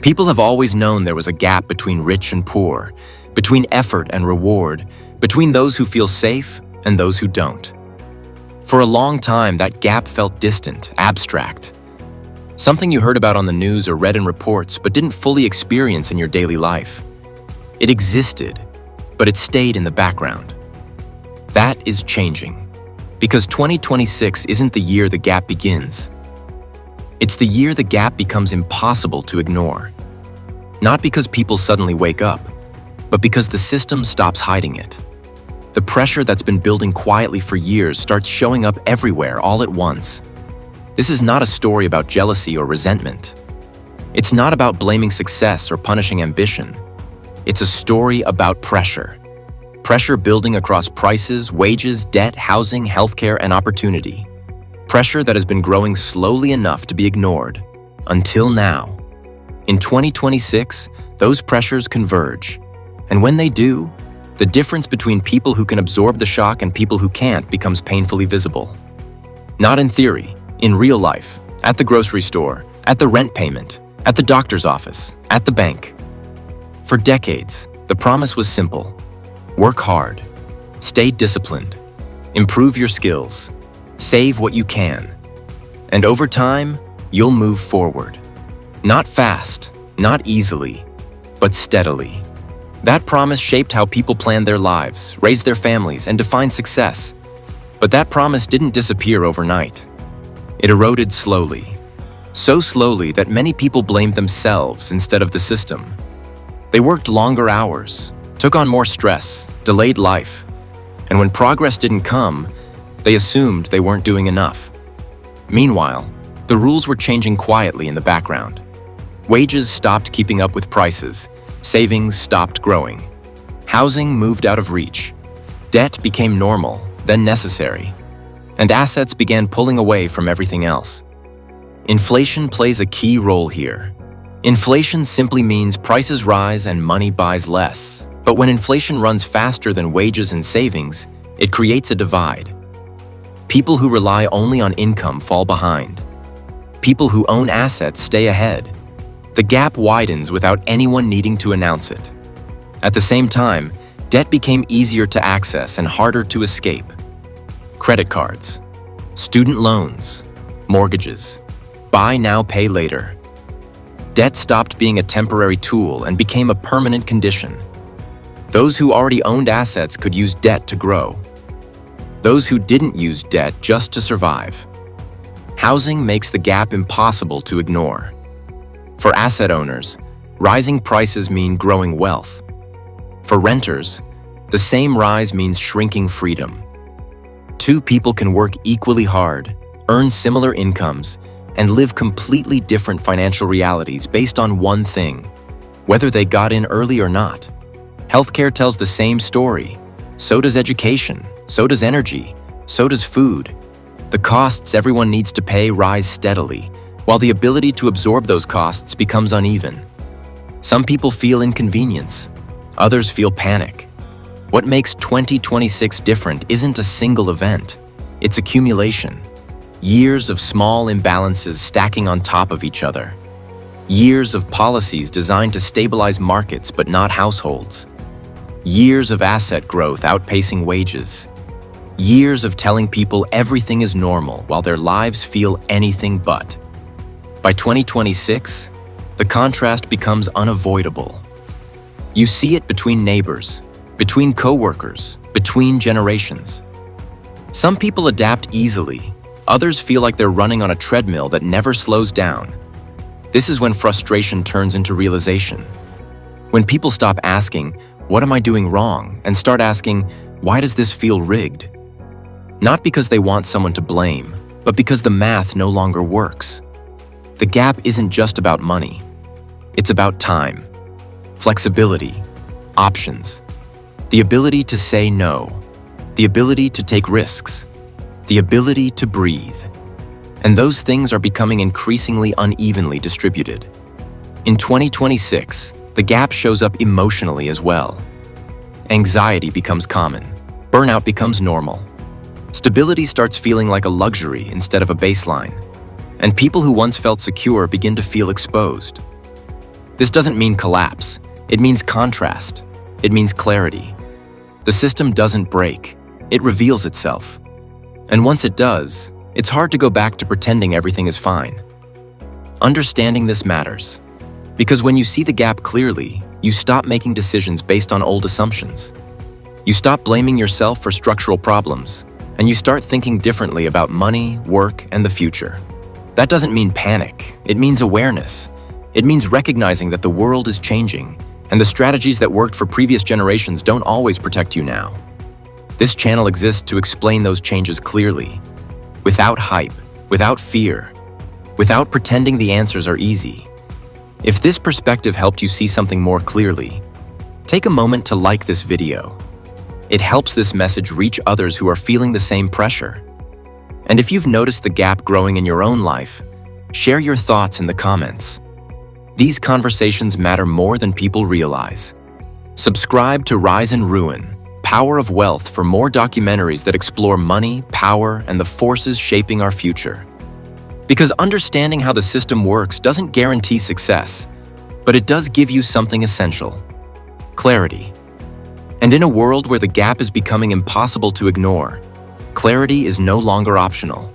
People have always known there was a gap between rich and poor, between effort and reward, between those who feel safe and those who don't. For a long time, that gap felt distant, abstract. Something you heard about on the news or read in reports but didn't fully experience in your daily life. It existed, but it stayed in the background. That is changing, because 2026 isn't the year the gap begins. It's the year the gap becomes impossible to ignore. Not because people suddenly wake up, but because the system stops hiding it. The pressure that's been building quietly for years starts showing up everywhere all at once. This is not a story about jealousy or resentment. It's not about blaming success or punishing ambition. It's a story about pressure. Pressure building across prices, wages, debt, housing, healthcare, and opportunity. Pressure that has been growing slowly enough to be ignored. Until now. In 2026, those pressures converge. And when they do, the difference between people who can absorb the shock and people who can't becomes painfully visible. Not in theory, in real life, at the grocery store, at the rent payment, at the doctor's office, at the bank. For decades, the promise was simple. Work hard, stay disciplined, improve your skills, save what you can. And over time, you'll move forward. Not fast, not easily, but steadily. That promise shaped how people planned their lives, raised their families, and defined success. But that promise didn't disappear overnight. It eroded slowly. So slowly that many people blamed themselves instead of the system. They worked longer hours, took on more stress, delayed life. And when progress didn't come, they assumed they weren't doing enough. Meanwhile, the rules were changing quietly in the background. Wages stopped keeping up with prices. Savings stopped growing. Housing moved out of reach. Debt became normal, then necessary. And assets began pulling away from everything else. Inflation plays a key role here. Inflation simply means prices rise and money buys less. But when inflation runs faster than wages and savings, it creates a divide. People who rely only on income fall behind. People who own assets stay ahead. The gap widens without anyone needing to announce it. At the same time, debt became easier to access and harder to escape. Credit cards, student loans, mortgages, buy now, pay later. Debt stopped being a temporary tool and became a permanent condition. Those who already owned assets could use debt to grow. Those who didn't use debt just to survive. Housing makes the gap impossible to ignore. For asset owners, rising prices mean growing wealth. For renters, the same rise means shrinking freedom. Two people can work equally hard, earn similar incomes, and live completely different financial realities based on one thing, whether they got in early or not. Healthcare tells the same story. So does education, so does energy, so does food. The costs everyone needs to pay rise steadily, while the ability to absorb those costs becomes uneven. Some people feel inconvenience, others feel panic. What makes 2026 different isn't a single event, it's accumulation. Years of small imbalances stacking on top of each other. Years of policies designed to stabilize markets but not households. Years of asset growth outpacing wages. Years of telling people everything is normal while their lives feel anything but. By 2026, the contrast becomes unavoidable. You see it between neighbors, between coworkers, between generations. Some people adapt easily, others feel like they're running on a treadmill that never slows down. This is when frustration turns into realization. When people stop asking, "What am I doing wrong?" and start asking, "Why does this feel rigged?" Not because they want someone to blame, but because the math no longer works. The gap isn't just about money. It's about time, flexibility, options, the ability to say no, the ability to take risks, the ability to breathe. And those things are becoming increasingly unevenly distributed. In 2026, the gap shows up emotionally as well. Anxiety becomes common. Burnout becomes normal. Stability starts feeling like a luxury instead of a baseline. And people who once felt secure begin to feel exposed. This doesn't mean collapse. It means contrast. It means clarity. The system doesn't break. It reveals itself. And once it does, it's hard to go back to pretending everything is fine. Understanding this matters, because when you see the gap clearly, you stop making decisions based on old assumptions. You stop blaming yourself for structural problems, and you start thinking differently about money, work, and the future. That doesn't mean panic. It means awareness. It means recognizing that the world is changing, and the strategies that worked for previous generations don't always protect you now. This channel exists to explain those changes clearly, without hype, without fear, without pretending the answers are easy. If this perspective helped you see something more clearly, take a moment to like this video. It helps this message reach others who are feeling the same pressure. And if you've noticed the gap growing in your own life, share your thoughts in the comments. These conversations matter more than people realize. Subscribe to Rise and Ruin, Power of Wealth for more documentaries that explore money, power, and the forces shaping our future. Because understanding how the system works doesn't guarantee success, but it does give you something essential: clarity. And in a world where the gap is becoming impossible to ignore, clarity is no longer optional.